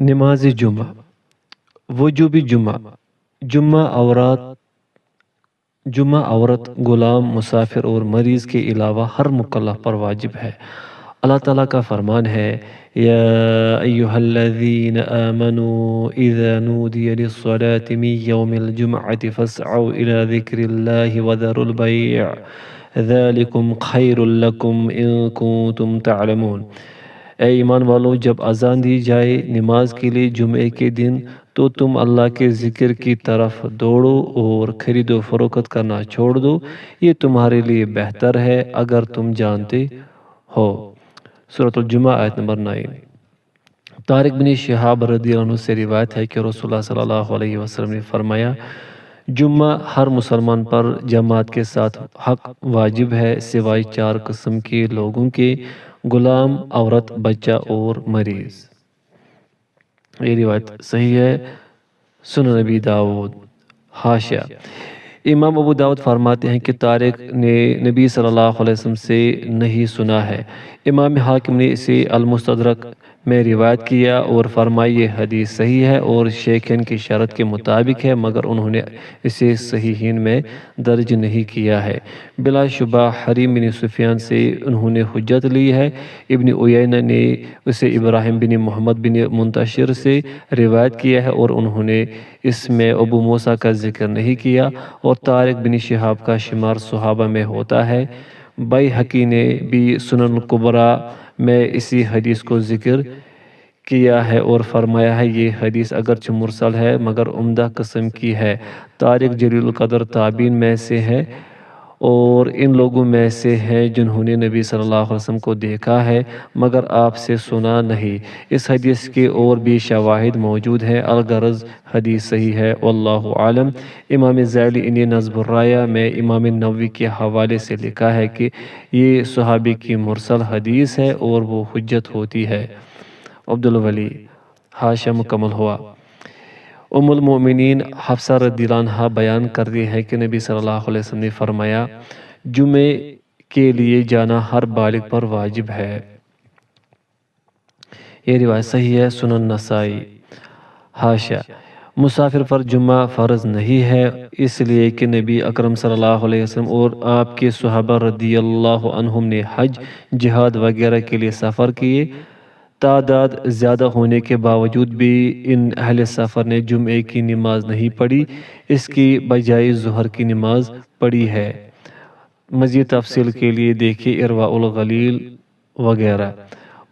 نماز جمعہ، وجوب جمعہ، جمعہ عورت، غلام، مسافر اور مریض کے علاوہ ہر مکلف پر واجب ہے۔ اللہ تعالیٰ کا فرمان ہے، یا ایہا الذین آمنوا اذا نودی للصلاة من یوم الجمعة فاسعوا الى ذکر اللہ وذروا البیع ذالکم خیر لکم ان کنتم تعلمون۔ اے ایمان والو، جب اذان دی جائے نماز کے لیے جمعے کے دن تو تم اللہ کے ذکر کی طرف دوڑو اور خرید و فروخت کرنا چھوڑ دو، یہ تمہارے لیے بہتر ہے اگر تم جانتے ہو۔ سورۃ الجمعہ آیت نمبر 9۔ طارق بن شہاب رضی اللہ عنہ سے روایت ہے کہ رسول اللہ صلی اللہ علیہ وسلم نے فرمایا، جمعہ ہر مسلمان پر جماعت کے ساتھ حق واجب ہے سوائے 4 قسم کے لوگوں کے، غلام، عورت، بچہ اور مریض۔ یہ روایت صحیح ہے۔ سنن نبی داؤد۔ حاشیہ: امام ابو داؤد فرماتے ہیں کہ طارق نے نبی صلی اللہ علیہ وسلم سے نہیں سنا ہے۔ امام حاکم نے اسے المستدرک میں روایت کیا اور فرمایا یہ حدیث صحیح ہے اور شیخین کی شرط کے مطابق ہے، مگر انہوں نے اسے صحیحین میں درج نہیں کیا ہے۔ بلا شبہ حریم بن سفیان سے انہوں نے حجت لی ہے۔ ابن عیینہ نے اسے ابراہیم بن محمد بن منتشر سے روایت کیا ہے اور انہوں نے اس میں ابو موسیٰ کا ذکر نہیں کیا، اور طارق بن شہاب کا شمار صحابہ میں ہوتا ہے۔ بیہقی نے بھی سنن الکبریٰ میں اسی حدیث کو ذکر کیا ہے اور فرمایا ہے یہ حدیث اگرچہ مرسل ہے مگر عمدہ قسم کی ہے۔ طارق جلیل القدر تابعین میں سے ہے اور ان لوگوں میں سے ہیں جنہوں نے نبی صلی اللہ علیہ وسلم کو دیکھا ہے مگر آپ سے سنا نہیں۔ اس حدیث کے اور بھی شواہد موجود ہیں، الغرض حدیث صحیح ہے، واللہ عالم۔ امام زیلی نے نظم الرایہ میں امام نووی کے حوالے سے لکھا ہے کہ یہ صحابی کی مرسل حدیث ہے اور وہ حجت ہوتی ہے۔ عبدالولی۔ حاشیہ مکمل ہوا۔ ام المؤمنین حفصہ رضی اللہ عنہا بیان کرتی ہے کہ نبی صلی اللہ علیہ وسلم نے فرمایا، جمعے کے لیے جانا ہر بالغ پر واجب ہے۔ یہ روایت صحیح ہے۔ سنن نسائی۔ حاشیہ: مسافر پر جمعہ فرض نہیں ہے اس لیے کہ نبی اکرم صلی اللہ علیہ وسلم اور آپ کے صحابہ رضی اللہ عنہم نے حج، جہاد وغیرہ کے لیے سفر کیے۔ تعداد زیادہ ہونے کے باوجود بھی ان اہل سفر نے جمعے کی نماز نہیں پڑھی، اس کی بجائے ظہر کی نماز پڑھی ہے۔ مزید تفصیل کے لیے دیکھیں ارواء الغلیل وغیرہ۔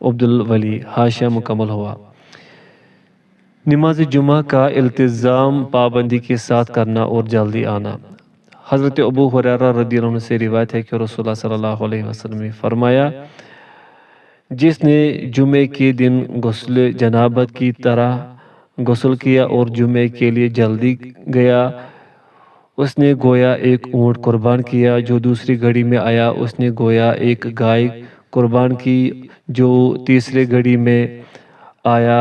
عبدالولی۔ حاشیہ مکمل ہوا۔ نماز جمعہ کا التزام پابندی کے ساتھ کرنا اور جلدی آنا۔ حضرت ابو ہریرہ رضی اللہ عنہ سے روایت ہے کہ رسول اللہ صلی اللہ علیہ وسلم نے فرمایا، جس نے جمعے کے دن غسل جنابت کی طرح غسل کیا اور جمعے کے لیے جلدی گیا، اس نے گویا ایک اونٹ قربان کیا۔ جو دوسری گھڑی میں آیا اس نے گویا ایک گائے قربان کی۔ جو تیسری گھڑی میں آیا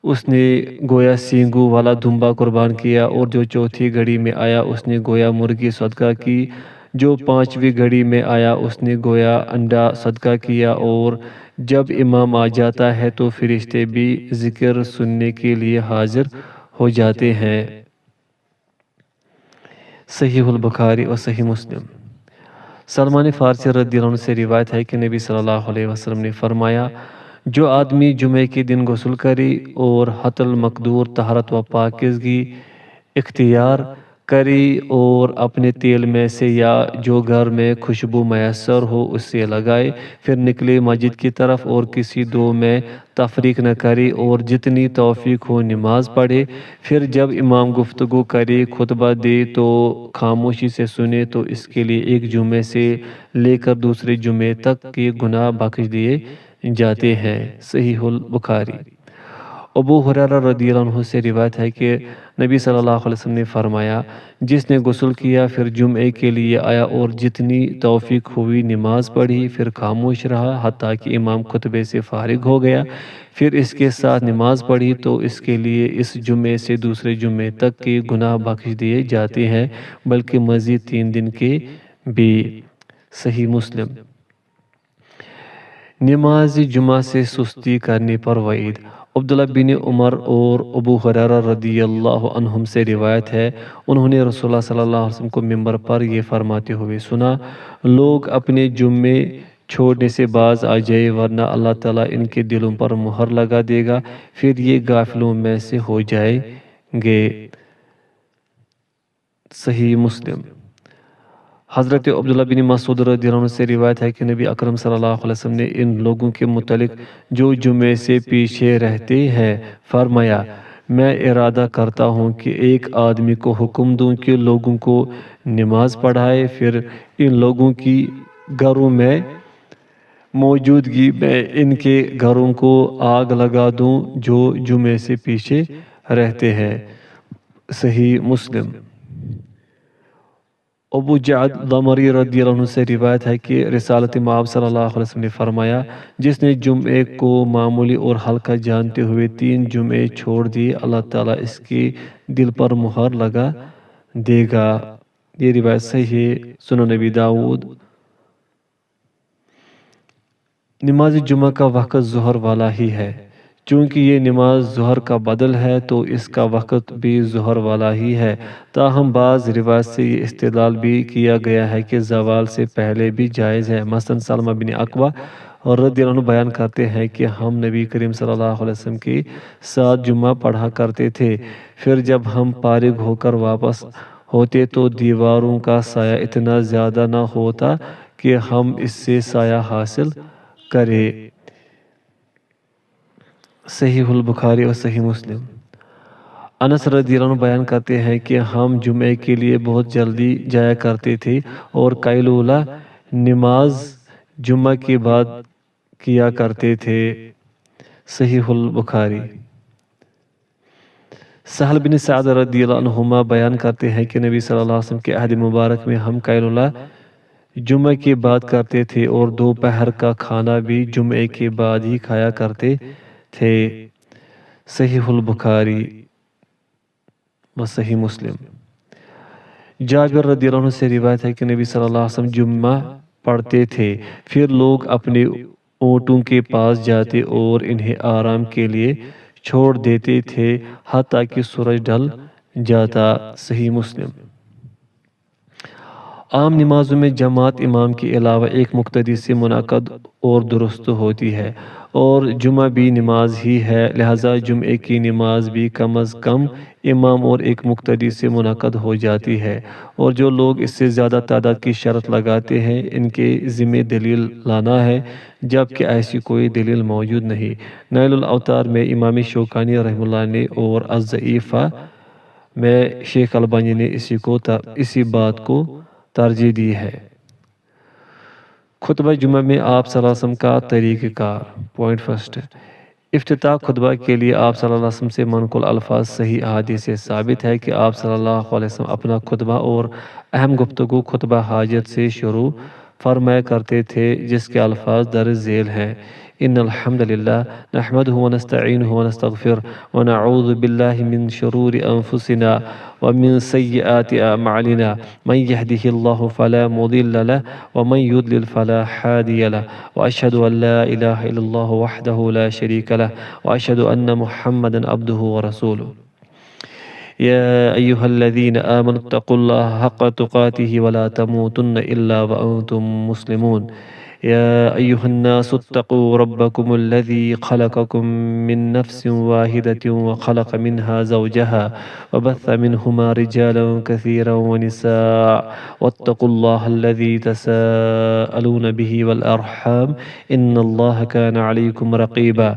اس نے گویا سینگوں والا دمبا قربان کیا، اور جو چوتھی گھڑی میں آیا اس نے گویا مرغی صدقہ کی۔ جو 5ویں گھڑی میں آیا اس نے گویا انڈا صدقہ کیا، اور جب امام آ جاتا ہے تو فرشتے بھی ذکر سننے کے لیے حاضر ہو جاتے ہیں۔ صحیح البخاری و صحیح مسلم۔ سلمان فارسی رضی اللہ عنہ سے روایت ہے کہ نبی صلی اللہ علیہ وسلم نے فرمایا، جو آدمی جمعے کے دن غسل کرے اور حتی المقدور طہارت و پاکیزگی اختیار کرے اور اپنے تیل میں سے یا جو گھر میں خوشبو میسر ہو اس سے لگائے، پھر نکلے مسجد کی طرف اور کسی دو میں تفریق نہ کرے اور جتنی توفیق ہو نماز پڑھے، پھر جب امام گفتگو کرے، خطبہ دے تو خاموشی سے سنے، تو اس کے لیے ایک جمعے سے لے کر دوسرے جمعے تک کے گناہ بخش دیے جاتے ہیں۔ صحیح البخاری۔ ابو ہریرہ رضی اللہ عنہ سے روایت ہے کہ نبی صلی اللہ علیہ وسلم نے فرمایا، جس نے غسل کیا پھر جمعے کے لیے آیا اور جتنی توفیق ہوئی نماز پڑھی، پھر خاموش رہا حتیٰ کہ امام خطبے سے فارغ ہو گیا، پھر اس کے ساتھ نماز پڑھی، تو اس کے لیے اس جمعے سے دوسرے جمعے تک کے گناہ بخش دیے جاتے ہیں، بلکہ مزید 3 دن کے بھی۔ صحیح مسلم۔ نماز جمعہ سے سستی کرنے پر وعید۔ عبداللہ بن عمر اور ابو ہریرہ رضی اللہ عنہم سے روایت ہے، انہوں نے رسول اللہ صلی اللہ علیہ وسلم کو ممبر پر یہ فرماتے ہوئے سنا، لوگ اپنے جمعے چھوڑنے سے باز آ جائے ورنہ اللہ تعالیٰ ان کے دلوں پر مہر لگا دے گا، پھر یہ غافلوں میں سے ہو جائیں گے۔ صحیح مسلم۔ حضرت عبداللہ بن مسعود رضی اللہ عنہ سے روایت ہے کہ نبی اکرم صلی اللہ علیہ وسلم نے ان لوگوں کے متعلق جو جمعے سے پیچھے رہتے ہیں فرمایا، میں ارادہ کرتا ہوں کہ ایک آدمی کو حکم دوں کہ لوگوں کو نماز پڑھائے، پھر ان لوگوں کی گھروں میں موجودگی میں ان کے گھروں کو آگ لگا دوں جو جمعے سے پیچھے رہتے ہیں۔ صحیح مسلم۔ ابو جعد ضمری رضی اللہ عنہ سے روایت ہے کہ رسالت مآب صلی اللہ علیہ وسلم نے فرمایا، جس نے جمعے کو معمولی اور ہلکا جانتے ہوئے 3 جمعے چھوڑ دیے، اللہ تعالیٰ اس کے دل پر مہر لگا دے گا۔ یہ روایت صحیح ہے، سنن نبی داؤد۔ نماز جمعہ کا وقت ظہر والا ہی ہے، چونکہ یہ نماز ظہر کا بدل ہے تو اس کا وقت بھی ظہر والا ہی ہے۔ تاہم بعض روایت سے یہ استدلال بھی کیا گیا ہے کہ زوال سے پہلے بھی جائز ہے۔ مثلا سلمہ بن اکوع رضی اللہ عنہ بیان کرتے ہیں کہ ہم نبی کریم صلی اللہ علیہ وسلم کے ساتھ جمعہ پڑھا کرتے تھے، پھر جب ہم فارغ ہو کر واپس ہوتے تو دیواروں کا سایہ اتنا زیادہ نہ ہوتا کہ ہم اس سے سایہ حاصل کرے۔ صحیح البخاری اور صحیح مسلم۔ انس رضی اللہ عنہ بیان کرتے ہیں کہ ہم جمعے کے لیے بہت جلدی جایا کرتے تھے اور قیلولہ نماز جمعہ کے بعد کیا کرتے تھے۔ صحیح البخاری۔ سہل بن سعد رضی اللہ عنہما بیان کرتے ہیں کہ نبی صلی اللہ علیہ وسلم کے عہد مبارک میں ہم قیلولہ جمعہ کے بعد کرتے تھے اور دوپہر کا کھانا بھی جمعے کے بعد ہی کھایا کرتے تھے۔ صحیح البخاری و صحیح مسلم۔ جابر رضی اللہ عنہ سے روایت ہے کہ نبی صلی اللہ علیہ وسلم جمعہ پڑھتے تھے، پھر لوگ اپنے اونٹوں کے پاس جاتے اور انہیں آرام کے لیے چھوڑ دیتے تھے حتیٰ کہ سورج ڈھل جاتا۔ صحیح مسلم۔ عام نمازوں میں جماعت امام کے علاوہ ایک مقتدی سے منعقد اور درست ہوتی ہے، اور جمعہ بھی نماز ہی ہے، لہٰذا جمعے کی نماز بھی کم از کم امام اور ایک مقتدی سے منعقد ہو جاتی ہے، اور جو لوگ اس سے زیادہ تعداد کی شرط لگاتے ہیں ان کے ذمہ دلیل لانا ہے، جبکہ ایسی کوئی دلیل موجود نہیں۔ نیل الاوطار میں امام شوکانی رحمہ اللہ نے اور الضعیفہ میں شیخ البانی نے اسی بات کو ترجیح دی ہے۔ خطبہ جمعہ میں آپ صلی اللہ علیہ وسلم کا طریقہ کار۔ پوائنٹ فرسٹ، افتتاح خطبہ کے لیے آپ صلی اللہ علیہ وسلم سے منقول الفاظ صحیح احادیث سے ثابت ہے کہ آپ صلی اللہ علیہ وسلم اپنا خطبہ اور اہم گفتگو خطبہ حاجت سے شروع فرمایا کرتے تھے، جس کے الفاظ درج ذیل ہیں: ان الحمد للہ نحمدہ ونستعینہ ونستغفرہ ونعوذ باللہ من شرور انفسنا ومن سیئات اعمالنا من یہدہ اللہ فلا مضل له ومن یضلل فلا ہادی له واشہد ان لا الہ الا اللہ وحدہ لا شریک له واشہد ان محمدا عبدہ ورسولہ۔ يا أيها الذين آمنوا اتقوا الله حق تقاته ولا تموتن إلا وأنتم مسلمون. يا أيها الناس اتقوا ربكم الذي خلقكم من نفس واحدة وخلق منها زوجها وبث منهما رجالا كثيرا ونساء واتقوا الله الذي تساءلون به والأرحام إن الله كان عليكم رقيبا.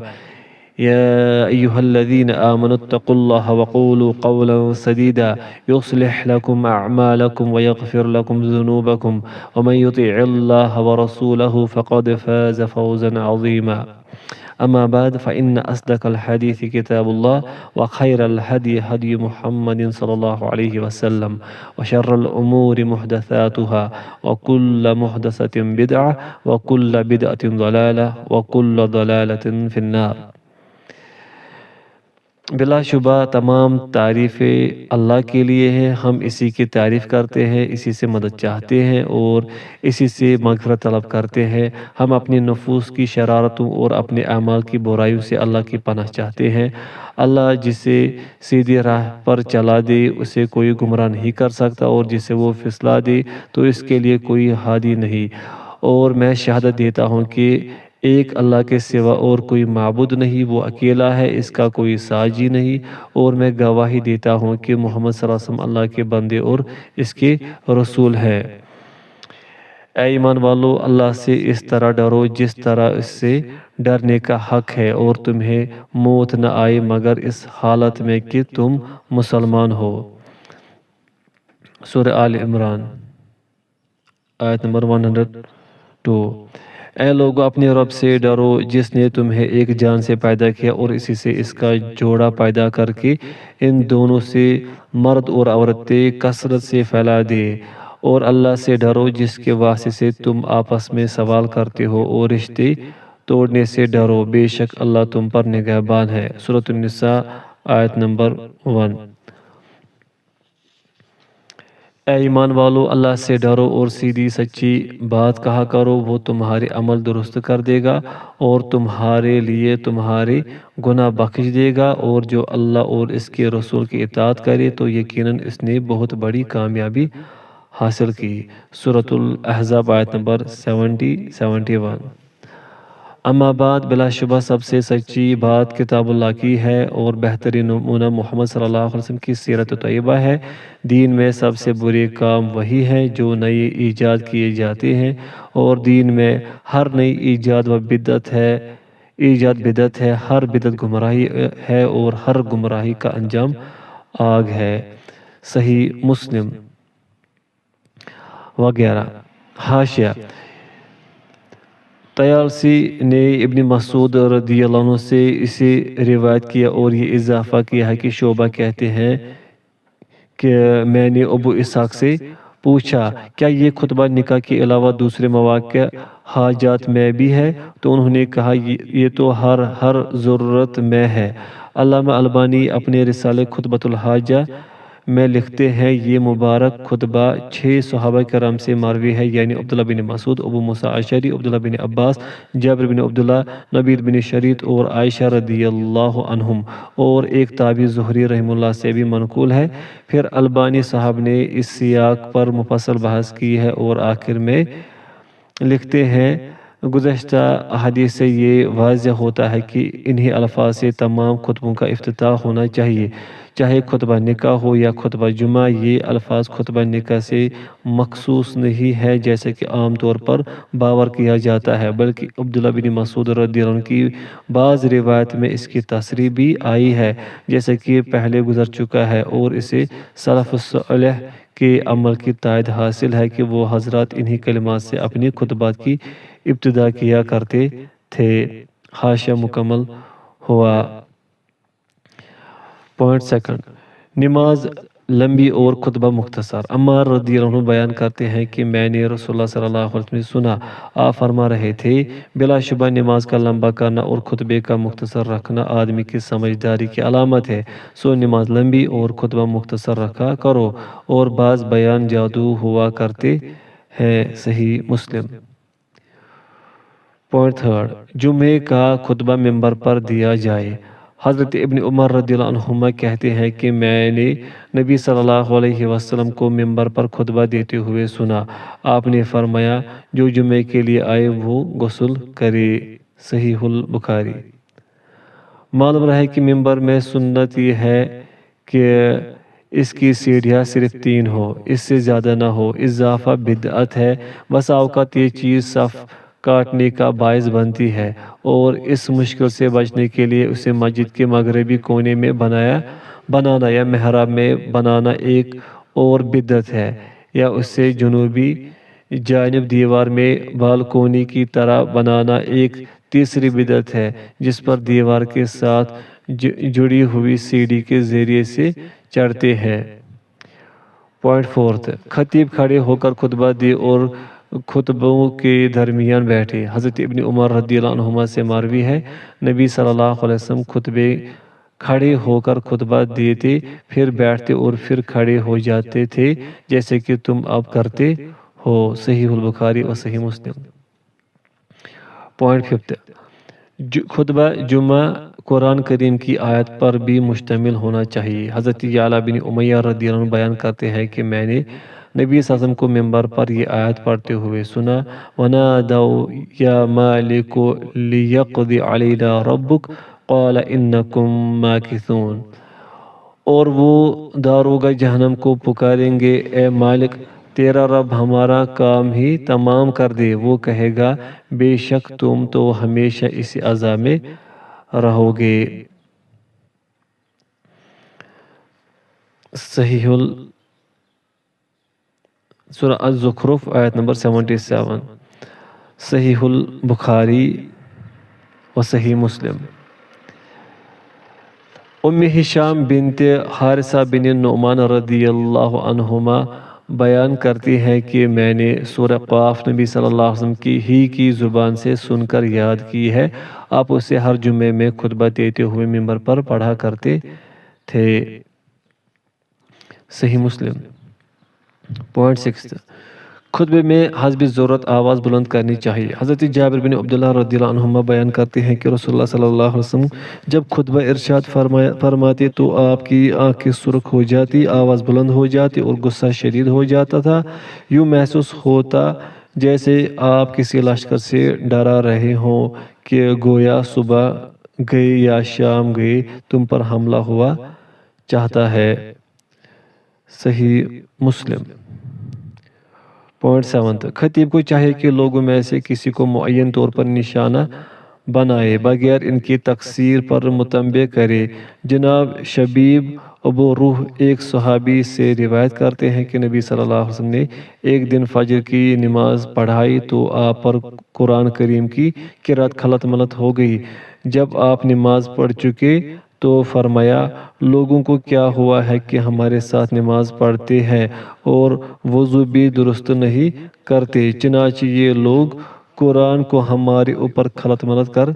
يا أيها الذين آمنوا اتقوا الله وقولوا قولا سديدا يصلح لكم أعمالكم ويغفر لكم ذنوبكم ومن يطع الله ورسوله فقد فاز فوزا عظيما. أما بعد فإن أصدق الحديث كتاب الله وخير الهدي هدي محمد صلى الله عليه وسلم وشر الأمور محدثاتها وكل محدثة بدعة وكل بدعة ضلالة وكل ضلالة في النار. بلا شبہ تمام تعریفیں اللہ کے لیے ہیں، ہم اسی کی تعریف کرتے ہیں، اسی سے مدد چاہتے ہیں اور اسی سے مغفرت طلب کرتے ہیں۔ ہم اپنی نفوس کی شرارتوں اور اپنے اعمال کی برائیوں سے اللہ کی پناہ چاہتے ہیں۔ اللہ جسے سیدھی راہ پر چلا دے اسے کوئی گمراہ نہیں کر سکتا، اور جسے وہ پھسلا دے تو اس کے لیے کوئی ہادی نہیں۔ اور میں شہادت دیتا ہوں کہ ایک اللہ کے سوا اور کوئی معبود نہیں، وہ اکیلا ہے، اس کا کوئی ساجی نہیں۔ اور میں گواہی دیتا ہوں کہ محمد صلی اللہ علیہ وسلم اللہ کے بندے اور اس کے رسول ہے۔ اے ایمان والو، اللہ سے اس طرح ڈرو جس طرح اس سے ڈرنے کا حق ہے، اور تمہیں موت نہ آئے مگر اس حالت میں کہ تم مسلمان ہو۔ سورہ آل عمران آیت نمبر 102۔ اے لوگو، اپنے رب سے ڈرو جس نے تمہیں ایک جان سے پیدا کیا اور اسی سے اس کا جوڑا پیدا کر کے ان دونوں سے مرد اور عورتیں کثرت سے پھیلا دے۔ اور اللہ سے ڈرو جس کے واسطے سے تم آپس میں سوال کرتے ہو، اور رشتے توڑنے سے ڈرو، بے شک اللہ تم پر نگہبان ہے۔ سورۃ النساء آیت نمبر 1۔ اے ایمان والو، اللہ سے ڈرو اور سیدھی سچی بات کہا کرو، وہ تمہارے عمل درست کر دے گا اور تمہارے لیے تمہارے گناہ بخش دے گا، اور جو اللہ اور اس کے رسول کی اطاعت کرے تو یقیناً اس نے بہت بڑی کامیابی حاصل کی۔ سورۃ الاحزاب آیت نمبر 71۔ اما بعد، بلا شبہ سب سے سچی بات کتاب اللہ کی ہے اور بہترین نمونہ محمد صلی اللہ علیہ وسلم کی سیرت طیبہ ہے۔ دین میں سب سے برے کام وہی ہیں جو نئے ایجاد کیے جاتے ہیں، اور دین میں ہر نئی ایجاد بدعت ہے، ہر بدعت گمراہی ہے اور ہر گمراہی کا انجام آگ ہے۔ صحیح مسلم وغیرہ۔ حاشیہ: طیالسی نے ابن مسعود رضی اللہ عنہ سے اسے روایت کیا اور یہ اضافہ کیا ہے کہ شعبہ کہتے ہیں کہ میں نے ابو اسحاق سے پوچھا کیا یہ خطبہ نکاح کے علاوہ دوسرے مواقع حاجات میں بھی ہے؟ تو انہوں نے کہا یہ تو ہر ضرورت میں ہے۔ علامہ البانی اپنے رسالہ خطبۃ الحاجہ میں لکھتے ہیں یہ مبارک خطبہ 6 صحابہ کرام سے مروی ہے، یعنی عبداللہ بن مسعود، ابو موسیٰ اشعری، عبداللہ بن عباس، جابر بن عبداللہ، نبید بن شریط اور عائشہ رضی اللہ عنہم، اور ایک تابعی زہری رحمہ اللہ سے بھی منقول ہے۔ پھر البانی صاحب نے اس سیاق پر مفصل بحث کی ہے اور آخر میں لکھتے ہیں گزشتہ احادیث سے یہ واضح ہوتا ہے کہ انہی الفاظ سے تمام خطبوں کا افتتاح ہونا چاہیے، چاہے خطبہ نکاح ہو یا خطبہ جمعہ۔ یہ الفاظ خطبہ نکاح سے مخصوص نہیں ہے جیسے کہ عام طور پر باور کیا جاتا ہے، بلکہ عبداللہ بن مسعود رضی اللہ عنہ کی بعض روایت میں اس کی تصریح بھی آئی ہے، جیسے کہ پہلے گزر چکا ہے، اور اسے سلف صالح کے عمل کی تائید حاصل ہے کہ وہ حضرات انہی کلمات سے اپنی خطبات کی ابتدا کیا کرتے تھے۔ حاشیہ مکمل ہوا۔ پوائنٹ سیکنڈ، نماز لمبی اور خطبہ مختصر۔ عمار رضی اللہ عنہ بیان کرتے ہیں کہ میں نے رسول اللہ صلی اللہ علیہ وسلم سے سنا، آپ فرما رہے تھے بلا شبہ نماز کا لمبا کرنا اور خطبے کا مختصر رکھنا آدمی کی سمجھداری کی علامت ہے، سو نماز لمبی اور خطبہ مختصر رکھا کرو، اور بعض بیان جادو ہوا کرتے ہیں۔ صحیح مسلم۔ پوائنٹ تھرڈ، جمعے کا خطبہ ممبر پر دیا جائے۔ حضرت ابن عمر رضی اللہ عنہما کہتے ہیں کہ میں نے نبی صلی اللہ علیہ وسلم کو ممبر پر خطبہ دیتے ہوئے سنا، آپ نے فرمایا جو جمعے کے لیے آئے وہ غسل کرے۔ صحیح البخاری۔ معلوم رہے کہ ممبر میں سنت یہ ہے کہ اس کی سیڑھیاں صرف 3 ہو، اس سے زیادہ نہ ہو، اضافہ بدعت ہے۔ بسا اوقات یہ چیز صف کاٹنے کا باعث بنتی ہے، اور اس مشکل سے بچنے کے لیے اسے مسجد کے مغربی کونے میں بنانا یا محراب میں بنانا ایک اور بدعت ہے، یا اسے جنوبی جانب دیوار میں بالکونی کی طرح بنانا ایک تیسری بدعت ہے، جس پر دیوار کے ساتھ جڑی ہوئی سیڑھی کے ذریعے سے چڑھتے ہیں۔ پوائنٹ فورتھ، خطیب کھڑے ہو کر خطبہ دے اور خطبوں کے درمیان بیٹھے۔ حضرت ابن عمر رضی اللہ عنہما سے مروی ہے، نبی صلی اللہ علیہ وسلم خطبے کھڑے ہو کر خطبہ دیتے، پھر بیٹھتے اور پھر کھڑے ہو جاتے تھے جیسے کہ تم اب کرتے ہو۔ صحیح البخاری اور صحیح مسلم۔ پوائنٹ 5، خطبہ جمعہ قرآن کریم کی آیت پر بھی مشتمل ہونا چاہیے۔ حضرت یعلا بن امیہ رضی اللہ عنہ بیان کرتے ہیں کہ میں نے نبی صلی اللہ علیہ وسلم کو ممبر پر یہ آیت پڑھتے ہوئے سنا، وَنَادَوْا يَا مَالِكُ لِيَقْضِ عَلَيْنَا رَبُّكَ قَالَ إِنَّكُمْ مَاكِثُونَ۔ اور وہ داروغہ جہنم کو پکاریں گے، اے مالک تیرا رب ہمارا کام ہی تمام کر دے۔ وہ کہے گا، بے شک تم تو ہمیشہ اسی عذاب میں رہو گے۔ صحیح سورہ الزخرف آیت نمبر 77، صحیح البخاری و صحیح مسلم۔ ام ہشام بنت حارثہ بن نعمان رضی اللہ عنہما بیان کرتی ہے کہ میں نے سورہ قاف نبی صلی اللہ علیہ وسلم کی زبان سے سن کر یاد کی ہے۔ آپ اسے ہر جمعے میں خطبہ دیتے ہوئے ممبر پر پڑھا کرتے تھے۔ صحیح مسلم۔ پوائنٹ 6، خطبے میں حسب ضرورت آواز بلند کرنی چاہیے۔ حضرت جابر بن عبداللہ رضی اللہ عنہما بیان کرتے ہیں کہ رسول اللہ صلی اللہ علیہ وسلم جب خطبہ ارشاد فرماتے تو آپ کی آنکھیں سرخ ہو جاتی، آواز بلند ہو جاتی اور غصہ شدید ہو جاتا تھا۔ یوں محسوس ہوتا جیسے آپ کسی لشکر سے ڈرا رہے ہوں کہ گویا صبح گئے یا شام گئے تم پر حملہ ہوا چاہتا ہے۔ صحیح مسلم۔ پوائنٹ 7، خطیب کو چاہیے کہ لوگوں میں سے کسی کو معین طور پر نشانہ بنائے بغیر ان کی تقصیر پر متنبہ کرے۔ جناب شبیب ابو روح ایک صحابی سے روایت کرتے ہیں کہ نبی صلی اللہ علیہ وسلم نے ایک دن فجر کی نماز پڑھائی تو آپ پر قرآن کریم کی قرأت خلط ملط ہو گئی۔ جب آپ نماز پڑھ چکے تو فرمایا، لوگوں کو کیا ہوا ہے کہ ہمارے ساتھ نماز پڑھتے ہیں اور وضو بھی درست نہیں کرتے، چنانچہ یہ لوگ قرآن کو ہمارے اوپر خلط ملط کر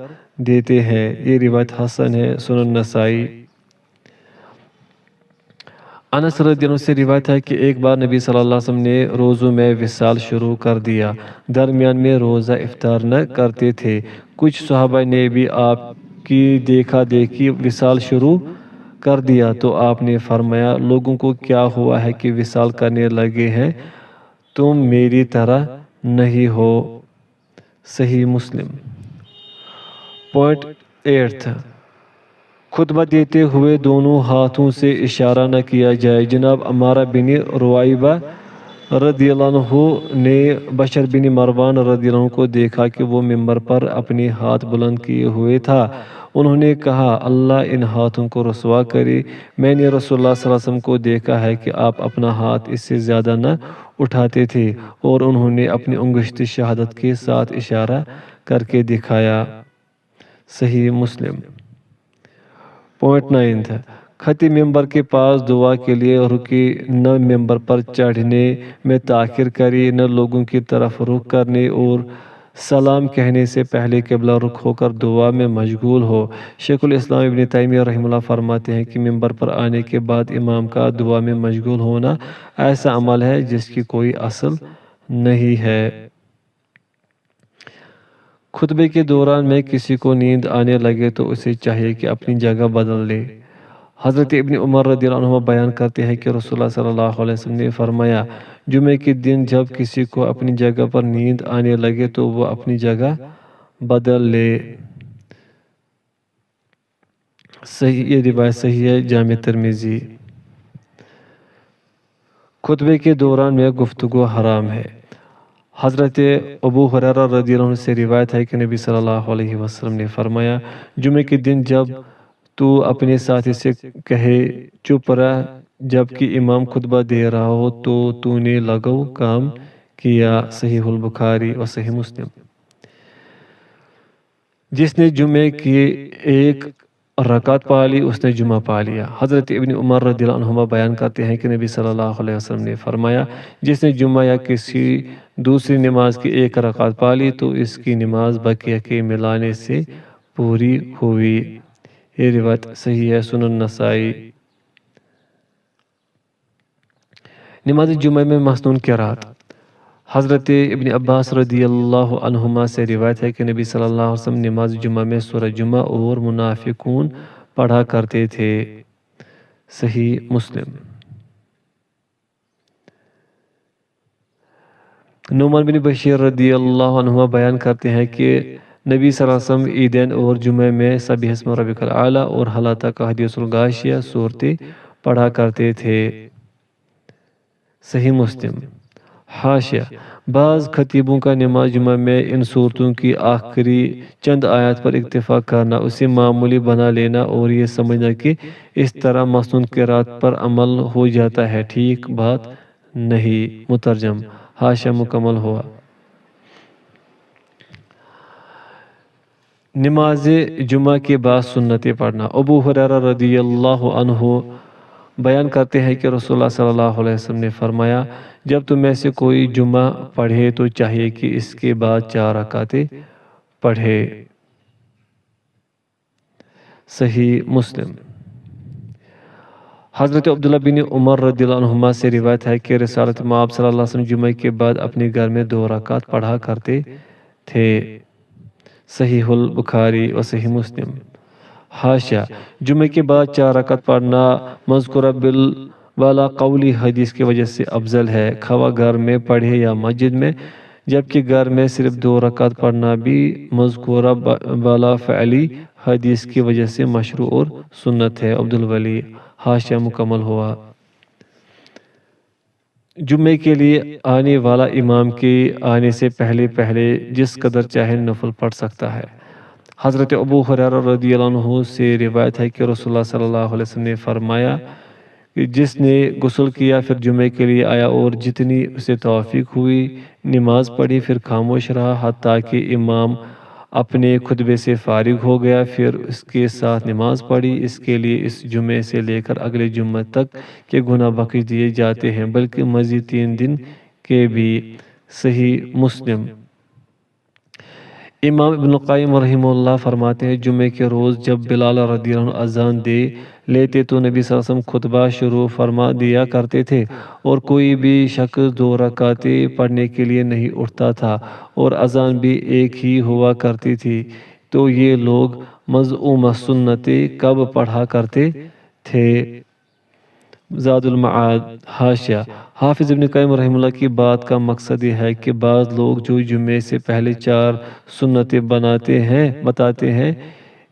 دیتے ہیں۔ یہ روایت حسن ہے، سنن نسائی۔ انس رضی اللہ عنہ سے روایت ہے کہ ایک بار نبی صلی اللہ علیہ وسلم نے روزوں میں وصال شروع کر دیا، درمیان میں روزہ افطار نہ کرتے تھے۔ کچھ صحابہ نے بھی آپ کی دیکھا دیکھی وصال شروع کر دیا تو آپ نے فرمایا، لوگوں کو کیا ہوا ہے کہ وصال کرنے لگے ہیں، تم میری طرح نہیں ہو۔ صحیح مسلم۔ پوائنٹ 8، خطبہ دیتے ہوئے دونوں ہاتھوں سے اشارہ نہ کیا جائے۔ جناب عمارہ بن روائبہ رضی اللہ عنہ نے بشر بن مروان رضی اللہ عنہ کو دیکھا کہ وہ ممبر پر اپنے ہاتھ بلند کیے ہوئے تھا۔ انہوں نے کہا، اللہ ان ہاتھوں کو رسوا کرے، میں نے رسول اللہ صلی اللہ علیہ وسلم کو دیکھا ہے کہ آپ اپنا ہاتھ اس سے زیادہ نہ اٹھاتے تھے، اور انہوں نے اپنی انگشت شہادت کے ساتھ اشارہ کر کے دکھایا۔ صحیح مسلم۔ پوائنٹ 9، خطیب ممبر کے پاس دعا کے لیے رکے، نہ ممبر پر چڑھنے میں تاخیر کرے، نہ لوگوں کی طرف رخ کرنے اور سلام کہنے سے پہلے قبلہ رخ ہو کر دعا میں مشغول ہو۔ شیخ الاسلام ابن تیمیہ رحمہ اللہ فرماتے ہیں کہ ممبر پر آنے کے بعد امام کا دعا میں مشغول ہونا ایسا عمل ہے جس کی کوئی اصل نہیں ہے۔ خطبے کے دوران میں کسی کو نیند آنے لگے تو اسے چاہیے کہ اپنی جگہ بدل لے۔ حضرت ابن عمر رضی اللہ عنہ بیان کرتے ہیں کہ رسول اللہ صلی اللہ علیہ وسلم نے فرمایا، جمعے کے دن جب کسی کو اپنی جگہ پر نیند آنے لگے تو وہ اپنی جگہ بدل لے۔ یہ روایت صحیح ہے، جامع ترمذی۔ خطبے کے دوران میں گفتگو حرام ہے۔ حضرت ابو ہریرہ رضی اللہ عنہ سے روایت ہے کہ نبی صلی اللہ علیہ وسلم نے فرمایا، جمعے کے دن جب تو اپنے ساتھی سے کہے چپ رہ جبکہ امام خطبہ دے رہا ہو تو نے لغو کام کیا۔ صحیح البخاری اور صحیح مسلم۔ جس نے جمعے کی ایک رکعت پا لی اس نے جمعہ پا لیا۔ حضرت ابن عمر رضی اللہ عنہما بیان کرتے ہیں کہ نبی صلی اللہ علیہ وسلم نے فرمایا، جس نے جمعہ یا کسی دوسری نماز کی ایک رکعت پا لی تو اس کی نماز بقیہ کے ملانے سے پوری ہوئی۔ یہ روایت صحیح ہے، سنن نسائی۔ نماز جمعہ میں مسنون قرات۔ حضرت ابن عباس رضی اللہ عنہما سے روایت ہے کہ نبی صلی اللہ علیہ وسلم نماز جمعہ میں سورہ جمعہ اور منافقون پڑھا کرتے تھے۔ صحیح مسلم۔ نعمان بن بشیر رضی اللہ عنہ بیان کرتے ہیں کہ نبی صلی اللہ علیہ وسلم عیدین اور جمعہ میں سبح اسم ربک الاعلی اور حل اتاک حدیث الغاشیہ صورتیں پڑھا کرتے تھے۔ صحیح مسلم۔ حاشیہ: بعض خطیبوں کا نماز جمعہ میں ان صورتوں کی آخری چند آیات پر اکتفا کرنا، اسے معمولی بنا لینا اور یہ سمجھنا کہ اس طرح مسنون قرات پر عمل ہو جاتا ہے، ٹھیک بات نہیں۔ مترجم۔ حاشیہ مکمل ہوا۔ نماز جمعہ کے بعد سنتیں پڑھنا۔ ابو ہریرہ رضی اللہ عنہ بیان کرتے ہیں کہ رسول اللہ صلی اللہ علیہ وسلم نے فرمایا، جب تم میں سے کوئی جمعہ پڑھے تو چاہیے کہ اس کے بعد 4 رکعتیں پڑھے۔ صحیح مسلم۔ حضرت عبداللہ بن عمر رضی اللہ عنہما سے روایت ہے کہ رسالت مآب صلی اللہ علیہ وسلم جمعہ کے بعد اپنے گھر میں 2 رکعت پڑھا کرتے تھے۔ صحیح البخاری و صحیح مسلم۔ حاشیہ: جمعہ کے بعد 4 رکعت پڑھنا مذکورہ بالا قولی حدیث کی وجہ سے افضل ہے، خواہ گھر میں پڑھے یا مسجد میں، جبکہ گھر میں صرف 2 رکعت پڑھنا بھی مذکورہ بالا فعلی حدیث کی وجہ سے مشروع اور سنت ہے۔ عبدالولی۔ حاشیہ مکمل ہوا۔ جمعے کے لیے آنے والا امام کے آنے سے پہلے جس قدر چاہے نفل پڑھ سکتا ہے۔ حضرت ابو ہریرہ رضی اللہ عنہ سے روایت ہے کہ رسول اللہ صلی اللہ علیہ وسلم نے فرمایا کہ جس نے غسل کیا پھر جمعے کے لیے آیا اور جتنی اسے توفیق ہوئی نماز پڑھی، پھر خاموش رہا حتیٰ کہ امام اپنے خطبے سے فارغ ہو گیا، پھر اس کے ساتھ نماز پڑھی، اس کے لیے اس جمعے سے لے کر اگلے جمعہ تک کے گناہ بخش دیے جاتے ہیں، بلکہ مزید 3 دن کے بھی۔ صحیح مسلم۔ امام ابن القیم رحمہ اللہ فرماتے ہیں، جمعے کے روز جب بلال رضی اللہ عنہ اذان دے لیتے تو نبی صلی اللہ علیہ وسلم خطبہ شروع فرما دیا کرتے تھے اور کوئی بھی شخص 2 رکعتیں پڑھنے کے لیے نہیں اٹھتا تھا اور اذان بھی ایک ہی ہوا کرتی تھی، تو یہ لوگ مزعومہ سنتیں کب پڑھا کرتے تھے؟ زاد المعاد۔ حاشیہ: حافظ ابن قیم رحمہ اللہ کی بات کا مقصد یہ ہے کہ بعض لوگ جو جمعے سے پہلے 4 سنتیں بتاتے ہیں،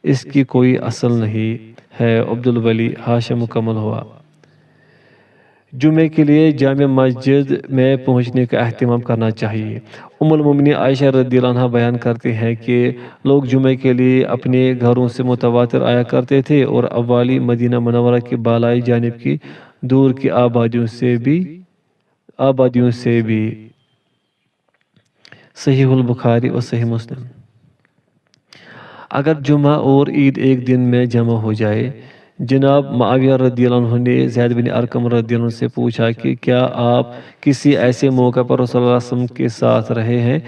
اس کی کوئی اصل نہیں ہے۔ عبدالولی۔ حاشیہ مکمل ہوا۔ جمعے کے لیے جامع مسجد میں پہنچنے کا اہتمام کرنا چاہیے۔ ام المومنین عائشہ رضی اللہ عنہا بیان کرتے ہیں کہ لوگ جمعے کے لیے اپنے گھروں سے متواتر آیا کرتے تھے اور اوالی مدینہ منورہ کی بالائی جانب کی دور کی آبادیوں سے بھی۔ صحیح البخاری و صحیح مسلم۔ اگر جمعہ اور عید ایک دن میں جمع ہو جائے، جناب معاویہ رضی اللہ عنہ نے زید بن ارقم رضی اللہ عنہ سے پوچھا کہ کیا آپ کسی ایسے موقع پر رسول اللہ صلی اللہ علیہ وسلم کے ساتھ رہے ہیں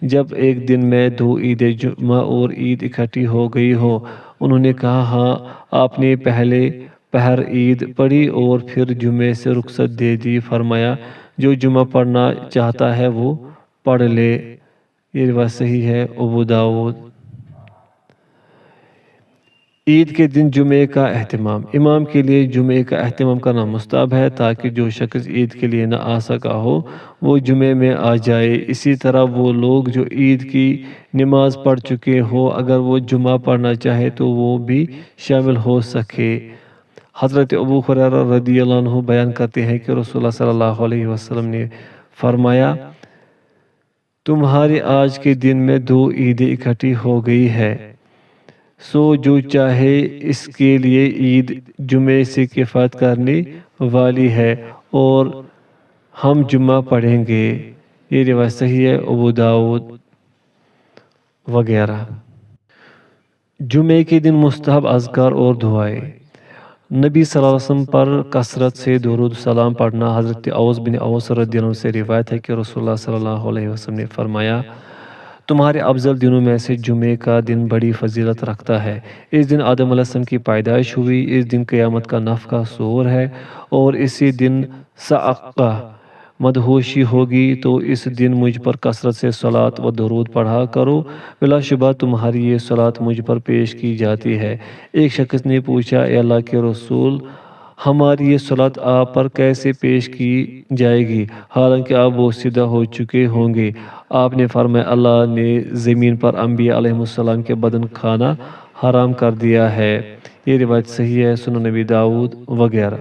جب ایک دن میں 2 عیدیں جمعہ اور عید اکٹھی ہو گئی ہو؟ انہوں نے کہا ہاں، آپ نے پہلے پہر عید پڑھی اور پھر جمعے سے رخصت دے دی، فرمایا جو جمعہ پڑھنا چاہتا ہے وہ پڑھ لے۔ یہ روایت صحیح ہے۔ ابو داؤد۔ عید کے دن جمعے کا اہتمام۔ امام کے لیے جمعے کا اہتمام کرنا مستحب ہے تاکہ جو شخص عید کے لیے نہ آ سکا ہو وہ جمعے میں آ جائے۔ اسی طرح وہ لوگ جو عید کی نماز پڑھ چکے ہو اگر وہ جمعہ پڑھنا چاہے تو وہ بھی شامل ہو سکے۔ حضرت ابو ہریرہ رضی اللہ عنہ بیان کرتے ہیں کہ رسول اللہ صلی اللہ علیہ وسلم نے فرمایا، تمہارے آج کے دن میں 2 عیدیں اکٹھی ہو گئی ہے، سو جو چاہے اس کے لیے عید جمعے سے کفایت کرنے والی ہے اور ہم جمعہ پڑھیں گے۔ یہ روایت صحیح ہے۔ ابو داؤد وغیرہ۔ جمعے کے دن مستحب اذکار اور دعائیں۔ نبی صلی اللہ علیہ وسلم پر کثرت سے درود سلام پڑھنا۔ حضرت اوس بن اوس رضی اللہ عنہ سے روایت ہے کہ رسول اللہ صلی اللہ علیہ وسلم نے فرمایا، تمہارے افضل دنوں میں سے جمعے کا دن بڑی فضیلت رکھتا ہے۔ اس دن آدم علیہ السلام کی پیدائش ہوئی، اس دن قیامت کا نفخہ صور ہے، اور اسی دن صعقہ مدہوشی ہوگی، تو اس دن مجھ پر کثرت سے صلاۃ و درود پڑھا کرو، بلا شبہ تمہاری یہ صلاۃ مجھ پر پیش کی جاتی ہے۔ ایک شخص نے پوچھا، اے اللہ کے رسول، ہماری یہ صلاۃ آپ پر کیسے پیش کی جائے گی حالانکہ آپ بہت سیدھا ہو چکے ہوں گے؟ آپ نے فرمایا، اللہ نے زمین پر انبیاء علیہ السلام کے بدن کھانا حرام کر دیا ہے۔ یہ روایت صحیح ہے، سنن نبی داؤد وغیرہ۔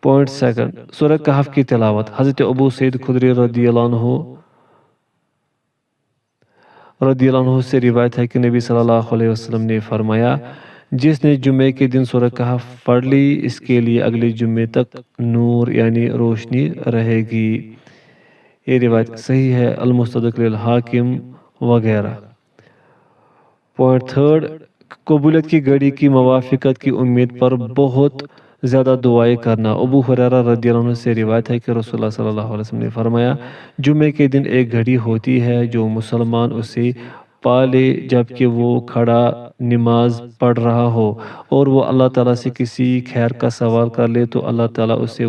پوائنٹ سیکنڈ، سورہ کہف کی تلاوت۔ حضرت ابو سعید خدری رضی اللہ عنہ سے روایت ہے کہ نبی صلی اللہ علیہ وسلم نے فرمایا، جس نے جمعے کے دن سورہ کہف پڑھ لی، اس کے لیے اگلے جمعے تک نور یعنی روشنی رہے گی۔ یہ روایت صحیح ہے، المستدرک للحاکم وغیرہ۔ پوائنٹ تھرڈ، قبولیت کی گھڑی کی موافقت کی امید پر بہت زیادہ دعائیں کرنا۔ ابو ہریرہ رضی اللہ عنہ سے روایت ہے کہ رسول اللہ صلی اللہ علیہ وسلم نے فرمایا، جمعے کے دن ایک گھڑی ہوتی ہے جو مسلمان اسے پالے جبکہ وہ کھڑا نماز پڑھ رہا ہو، اور وہ اللہ تعالیٰ سے کسی خیر کا سوال کر لے تو اللہ تعالیٰ اسے